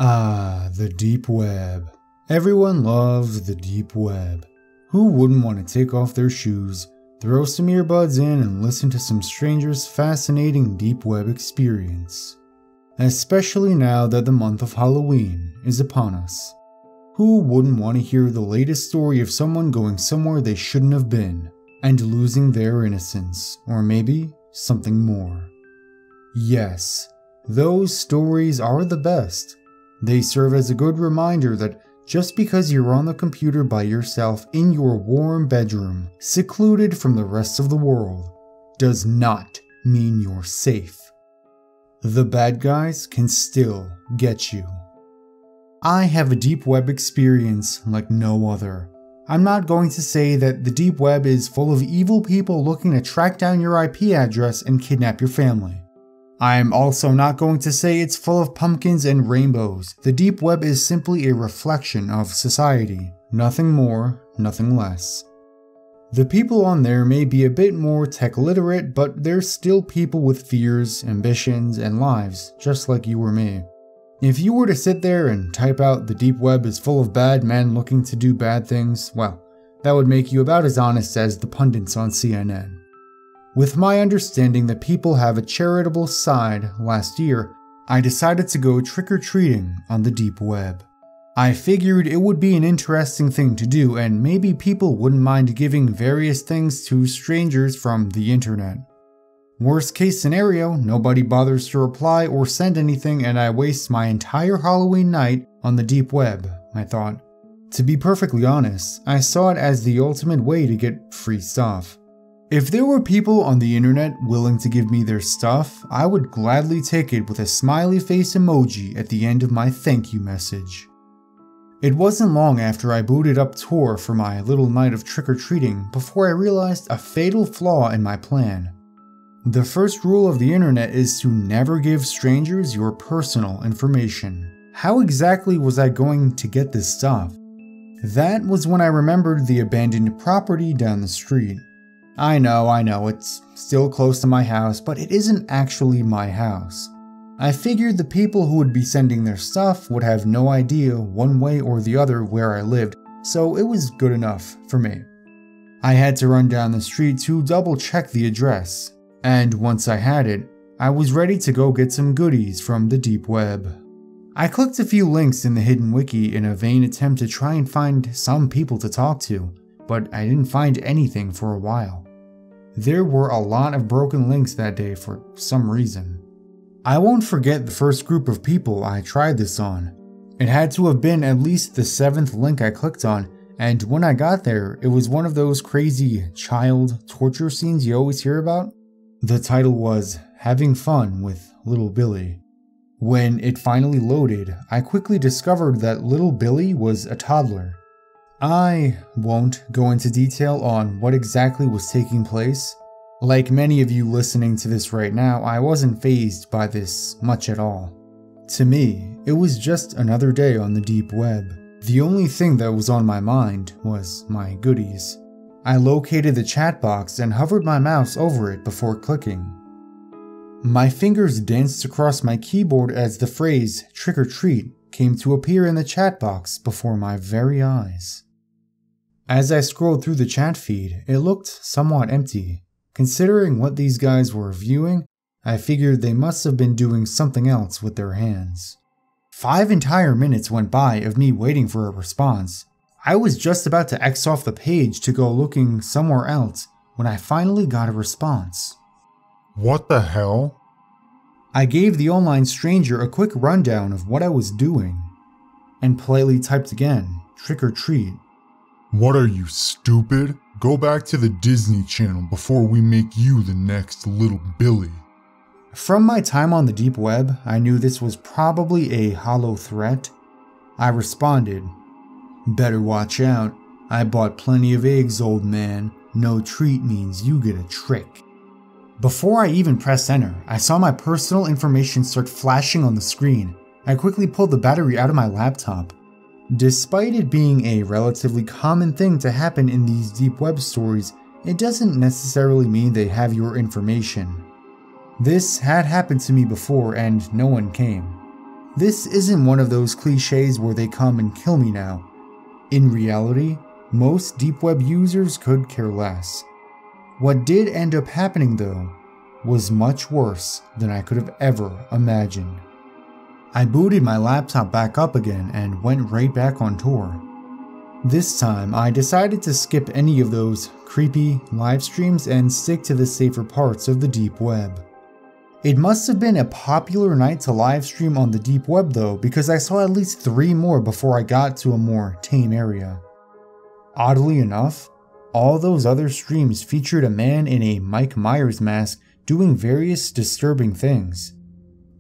Ah, the deep web. Everyone loves the deep web. Who wouldn't want to take off their shoes, throw some earbuds in, and listen to some stranger's fascinating deep web experience? Especially now that the month of Halloween is upon us. Who wouldn't want to hear the latest story of someone going somewhere they shouldn't have been, and losing their innocence, or maybe something more? Yes, those stories are the best. They serve as a good reminder that just because you're on the computer by yourself in your warm bedroom, secluded from the rest of the world, does not mean you're safe. The bad guys can still get you. I have a deep web experience like no other. I'm not going to say that the deep web is full of evil people looking to track down your IP address and kidnap your family. I'm also not going to say it's full of pumpkins and rainbows. The deep web is simply a reflection of society. Nothing more, nothing less. The people on there may be a bit more tech literate, but they're still people with fears, ambitions, and lives, just like you or me. If you were to sit there and type out the deep web is full of bad men looking to do bad things, well, that would make you about as honest as the pundits on CNN. With my understanding that people have a charitable side last year, I decided to go trick-or-treating on the deep web. I figured it would be an interesting thing to do, and maybe people wouldn't mind giving various things to strangers from the internet. Worst case scenario, nobody bothers to reply or send anything and I waste my entire Halloween night on the deep web, I thought. To be perfectly honest, I saw it as the ultimate way to get free stuff. If there were people on the internet willing to give me their stuff, I would gladly take it with a smiley face emoji at the end of my thank you message. It wasn't long after I booted up Tor for my little night of trick-or-treating before I realized a fatal flaw in my plan. The first rule of the internet is to never give strangers your personal information. How exactly was I going to get this stuff? That was when I remembered the abandoned property down the street. I know, it's still close to my house, but it isn't actually my house. I figured the people who would be sending their stuff would have no idea one way or the other where I lived, so it was good enough for me. I had to run down the street to double check the address, and once I had it, I was ready to go get some goodies from the deep web. I clicked a few links in the hidden wiki in a vain attempt to try and find some people to talk to, but I didn't find anything for a while. There were a lot of broken links that day for some reason. I won't forget the first group of people I tried this on. It had to have been at least the 7th link I clicked on, and when I got there, it was one of those crazy child torture scenes you always hear about. The title was Having Fun with Little Billy. When it finally loaded, I quickly discovered that Little Billy was a toddler. I won't go into detail on what exactly was taking place. Like many of you listening to this right now, I wasn't fazed by this much at all. To me, it was just another day on the deep web. The only thing that was on my mind was my goodies. I located the chat box and hovered my mouse over it before clicking. My fingers danced across my keyboard as the phrase "trick or treat" came to appear in the chat box before my very eyes. As I scrolled through the chat feed, it looked somewhat empty. Considering what these guys were viewing, I figured they must have been doing something else with their hands. 5 entire minutes went by of me waiting for a response. I was just about to X off the page to go looking somewhere else when I finally got a response. What the hell? I gave the online stranger a quick rundown of what I was doing, and politely typed again, "trick or treat." What are you, stupid? Go back to the Disney Channel before we make you the next Little Billy. From my time on the deep web, I knew this was probably a hollow threat. I responded, "Better watch out. I bought plenty of eggs, old man. No treat means you get a trick." Before I even pressed enter, I saw my personal information start flashing on the screen. I quickly pulled the battery out of my laptop. Despite it being a relatively common thing to happen in these deep web stories, it doesn't necessarily mean they have your information. This had happened to me before and no one came. This isn't one of those cliches where they come and kill me now. In reality, most deep web users could care less. What did end up happening though was much worse than I could have ever imagined. I booted my laptop back up again and went right back on tour. This time I decided to skip any of those creepy live streams and stick to the safer parts of the deep web. It must have been a popular night to live stream on the deep web though, because I saw at least 3 more before I got to a more tame area. Oddly enough, all those other streams featured a man in a Mike Myers mask doing various disturbing things.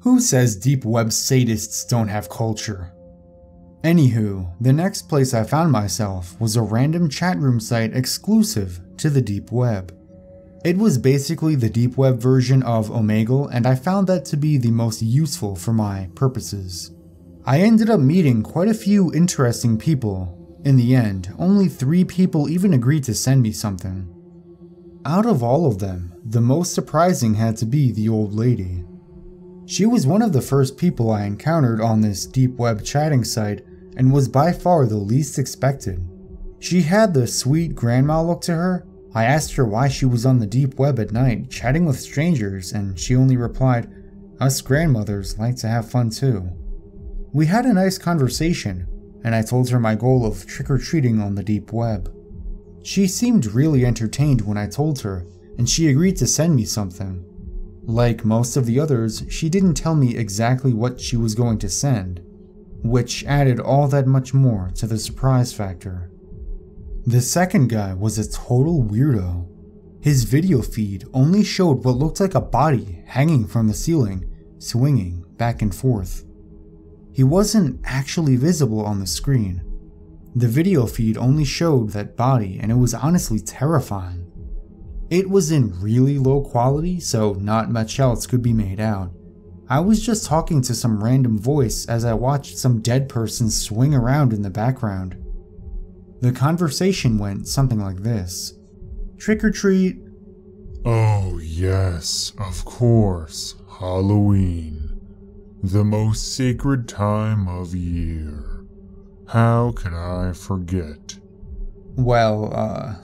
Who says deep web sadists don't have culture? Anywho, the next place I found myself was a random chat room site exclusive to the deep web. It was basically the deep web version of Omegle, and I found that to be the most useful for my purposes. I ended up meeting quite a few interesting people. In the end, only 3 people even agreed to send me something. Out of all of them, the most surprising had to be the old lady. She was one of the first people I encountered on this deep web chatting site and was by far the least expected. She had the sweet grandma look to her. I asked her why she was on the deep web at night chatting with strangers, and she only replied, "Us grandmothers like to have fun too." We had a nice conversation, and I told her my goal of trick-or-treating on the deep web. She seemed really entertained when I told her, and she agreed to send me something. Like most of the others, she didn't tell me exactly what she was going to send, which added all that much more to the surprise factor. The second guy was a total weirdo. His video feed only showed what looked like a body hanging from the ceiling, swinging back and forth. He wasn't actually visible on the screen. The video feed only showed that body, and it was honestly terrifying. It was in really low quality, so not much else could be made out. I was just talking to some random voice as I watched some dead person swing around in the background. The conversation went something like this. "Trick or treat." Oh yes, of course, Halloween. The most sacred time of year. How could I forget? Well,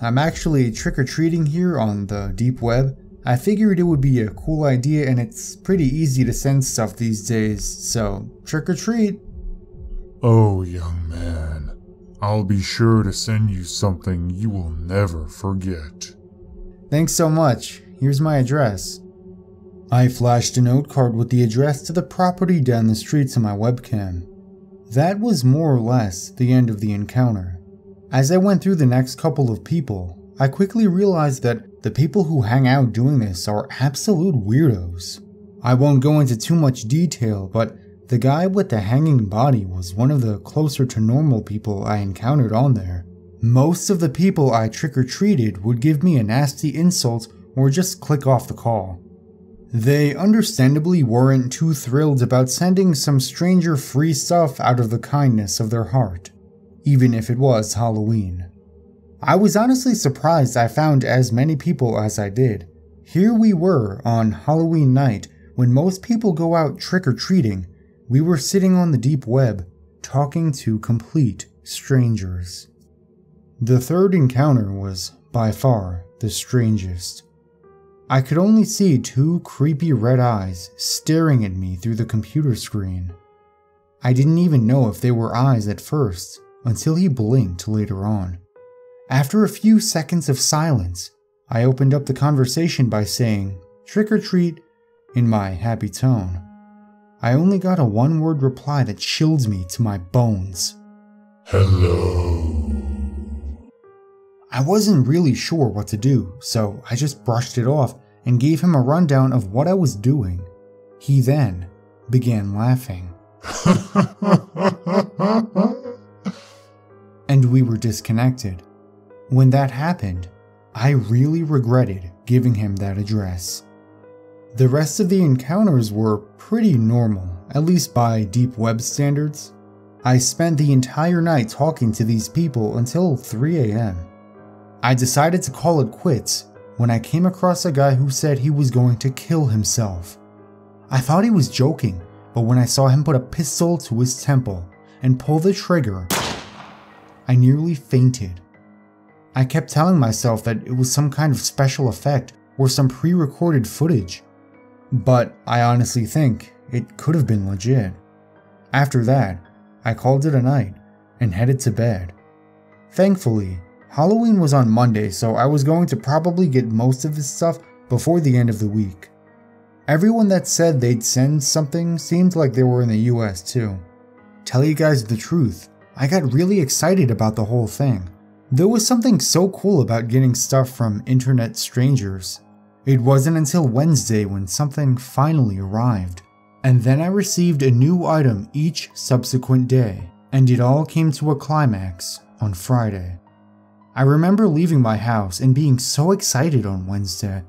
I'm actually trick-or-treating here on the deep web. I figured it would be a cool idea, and it's pretty easy to send stuff these days, so trick or treat. Oh, young man, I'll be sure to send you something you will never forget. Thanks so much. Here's my address. I flashed a note card with the address to the property down the street to my webcam. That was more or less the end of the encounter. As I went through the next couple of people, I quickly realized that the people who hang out doing this are absolute weirdos. I won't go into too much detail, but the guy with the hanging body was one of the closer to normal people I encountered on there. Most of the people I trick-or-treated would give me a nasty insult or just click off the call. They understandably weren't too thrilled about sending some stranger free stuff out of the kindness of their heart, even if it was Halloween. I was honestly surprised I found as many people as I did. Here we were on Halloween night when most people go out trick-or-treating. We were sitting on the deep web, talking to complete strangers. The third encounter was by far the strangest. I could only see two creepy red eyes staring at me through the computer screen. I didn't even know if they were eyes at first, until he blinked later on. After a few seconds of silence, I opened up the conversation by saying, "Trick or treat," in my happy tone. I only got a one-word reply that chilled me to my bones. Hello. I wasn't really sure what to do, so I just brushed it off and gave him a rundown of what I was doing. He then began laughing. And we were disconnected. When that happened, I really regretted giving him that address. The rest of the encounters were pretty normal, at least by deep web standards. I spent the entire night talking to these people until 3 a.m. I decided to call it quits when I came across a guy who said he was going to kill himself. I thought he was joking, but when I saw him put a pistol to his temple and pull the trigger, I nearly fainted. I kept telling myself that it was some kind of special effect or some pre-recorded footage, but I honestly think it could have been legit. After that, I called it a night and headed to bed. Thankfully, Halloween was on Monday, so I was going to probably get most of this stuff before the end of the week. Everyone that said they'd send something seemed like they were in the US too. Tell you guys the truth, I got really excited about the whole thing. There was something so cool about getting stuff from internet strangers. It wasn't until Wednesday when something finally arrived. And then I received a new item each subsequent day, and it all came to a climax on Friday. I remember leaving my house and being so excited on Wednesday.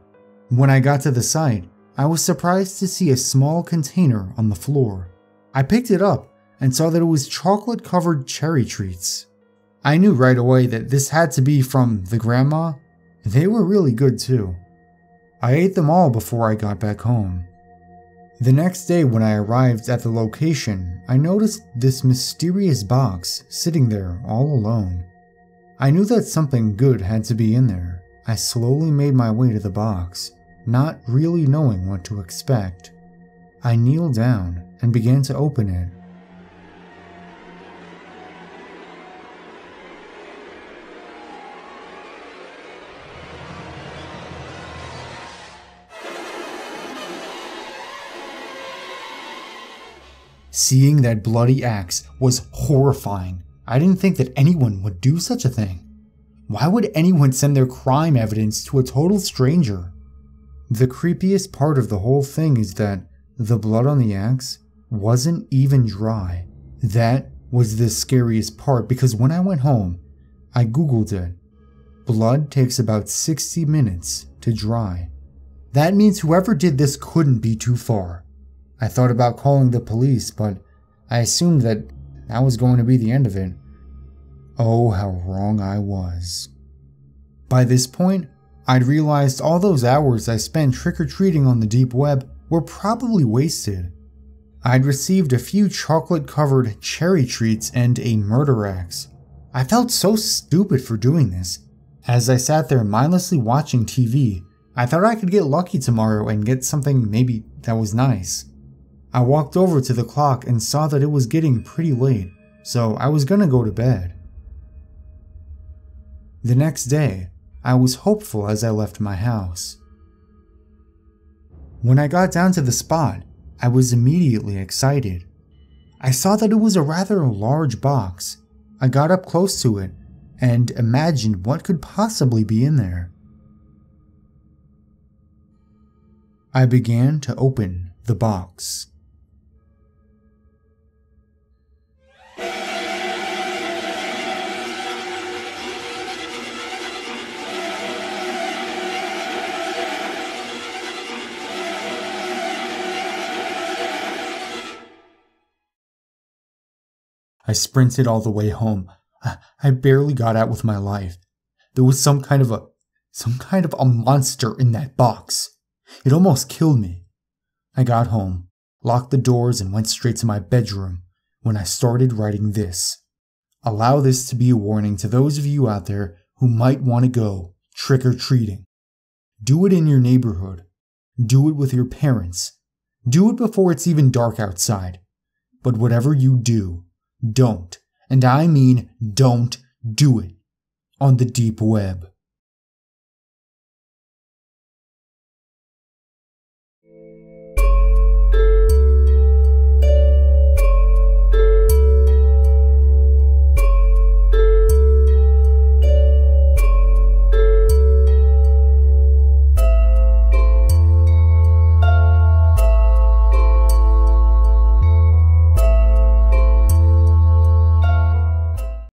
When I got to the site, I was surprised to see a small container on the floor. I picked it up and saw that it was chocolate-covered cherry treats. I knew right away that this had to be from the grandma. They were really good too. I ate them all before I got back home. The next day when I arrived at the location, I noticed this mysterious box sitting there all alone. I knew that something good had to be in there. I slowly made my way to the box, not really knowing what to expect. I kneeled down and began to open it. Seeing that bloody axe was horrifying. I didn't think that anyone would do such a thing. Why would anyone send their crime evidence to a total stranger? The creepiest part of the whole thing is that the blood on the axe wasn't even dry. That was the scariest part because when I went home, I googled it. Blood takes about 60 minutes to dry. That means whoever did this couldn't be too far. I thought about calling the police, but I assumed that was going to be the end of it. Oh, how wrong I was. By this point, I'd realized all those hours I spent trick-or-treating on the deep web were probably wasted. I'd received a few chocolate-covered cherry treats and a murder axe. I felt so stupid for doing this. As I sat there mindlessly watching TV, I thought I could get lucky tomorrow and get something maybe that was nice. I walked over to the clock and saw that it was getting pretty late, so I was gonna go to bed. The next day, I was hopeful as I left my house. When I got down to the spot, I was immediately excited. I saw that it was a rather large box. I got up close to it and imagined what could possibly be in there. I began to open the box. I sprinted all the way home. I barely got out with my life. There was some kind of a monster in that box. It almost killed me. I got home, locked the doors, and went straight to my bedroom when I started writing this. Allow this to be a warning to those of you out there who might want to go trick-or-treating. Do it in your neighborhood. Do it with your parents. Do it before it's even dark outside. But whatever you do, don't, and I mean don't do it, on the deep web.